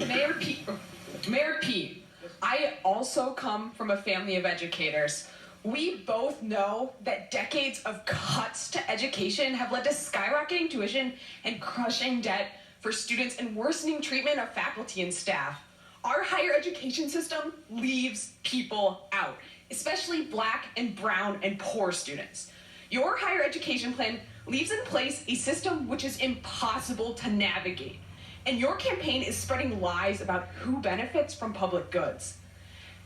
Mayor Pete, I also come from a family of educators. We both know that decades of cuts to education have led to skyrocketing tuition and crushing debt for students and worsening treatment of faculty and staff. Our higher education system leaves people out, especially Black and brown and poor students. Your higher education plan leaves in place a system which is impossible to navigate. And your campaign is spreading lies about who benefits from public goods.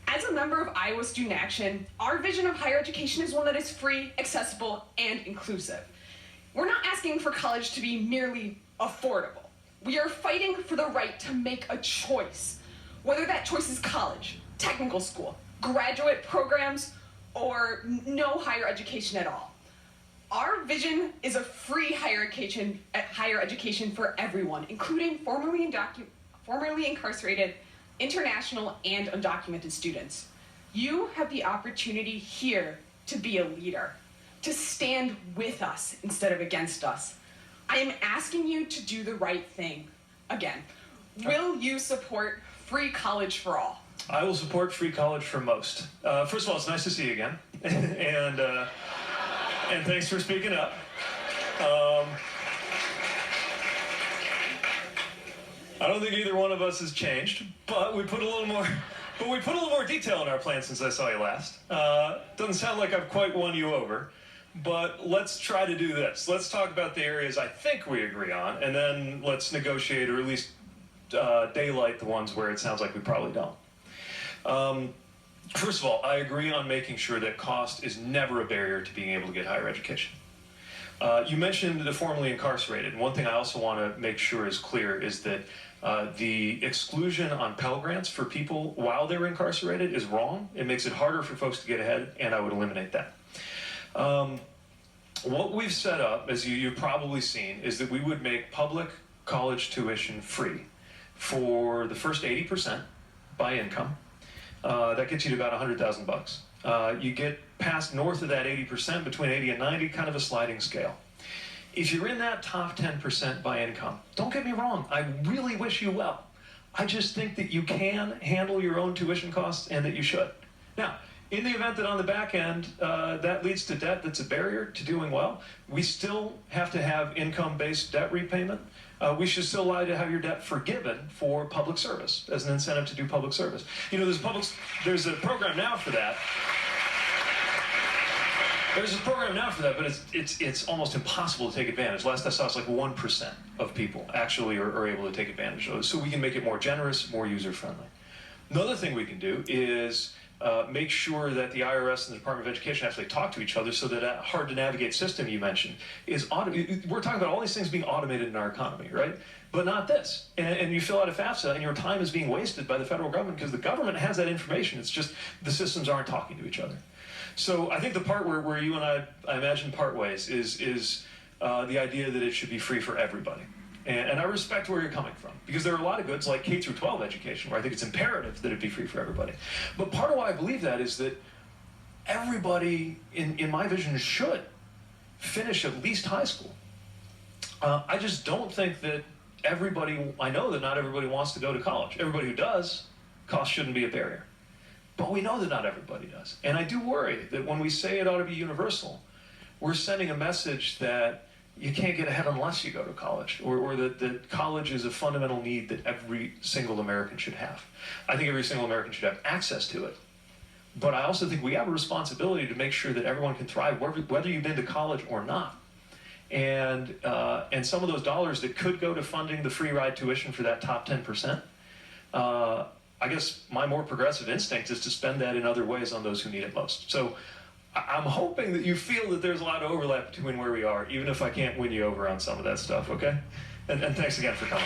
As a member of Iowa Student Action, our vision of higher education is one that is free, accessible, and inclusive. We're not asking for college to be merely affordable. We are fighting for the right to make a choice, whether that choice is college, technical school, graduate programs, or no higher education at all. Our vision is a free higher education for everyone, including formerly incarcerated, international, and undocumented students. You have the opportunity here to be a leader, to stand with us instead of against us. I am asking you to do the right thing. Again, will you support free college for all? I will support free college for most. First of all, it's nice to see you again, and thanks for speaking up. I don't think either one of us has changed, but we put a little more detail in our plan since I saw you last. Doesn't sound like I've quite won you over, but let's try to do this. Let's talk about the areas I think we agree on, and then let's negotiate, or at least daylight the ones where it sounds like we probably don't. First of all, I agree on making sure that cost is never a barrier to being able to get higher education. You mentioned the formerly incarcerated, and one thing I also want to make sure is clear is that the exclusion on Pell Grants for people while they're incarcerated is wrong. It makes it harder for folks to get ahead, and I would eliminate that. What we've set up, as you've probably seen, is that we would make public college tuition free for the first 80% by income. That gets you to about $100,000. You get past north of that 80%, between 80 and 90, kind of a sliding scale. If you're in that top 10% by income, don't get me wrong, I really wish you well. I just think that you can handle your own tuition costs and that you should. Now, in the event that on the back end, that leads to debt that's a barrier to doing well, we still have to have income-based debt repayment. We should still allow you to have your debt forgiven for public service as an incentive to do public service. You know, there's a program now for that. There's a program now for that, but it's almost impossible to take advantage. Last I saw, it's like 1% of people actually are able to take advantage of it. So we can make it more generous, more user-friendly. Another thing we can do is make sure that the IRS and the Department of Education actually talk to each other so that hard-to-navigate system you mentioned is automated. We're talking about all these things being automated in our economy, right? But not this. And you fill out a FAFSA and your time is being wasted by the federal government because the government has that information. It's just the systems aren't talking to each other. So I think the part where you and I imagine part ways is the idea that it should be free for everybody. And I respect where you're coming from, because there are a lot of goods like K through 12 education where I think it's imperative that it be free for everybody. But part of why I believe that is that everybody, in my vision, should finish at least high school. I just don't think that I know that not everybody wants to go to college. Everybody who does, cost shouldn't be a barrier. But we know that not everybody does. And I do worry that when we say it ought to be universal, we're sending a message that you can't get ahead unless you go to college, or that college is a fundamental need that every single American should have. I think every single American should have access to it. But I also think we have a responsibility to make sure that everyone can thrive, whether you've been to college or not. And some of those dollars that could go to funding the free ride tuition for that top 10%, I guess my more progressive instinct is to spend that in other ways on those who need it most. So I'm hoping that you feel that there's a lot of overlap between where we are, even if I can't win you over on some of that stuff, okay? And thanks again for coming.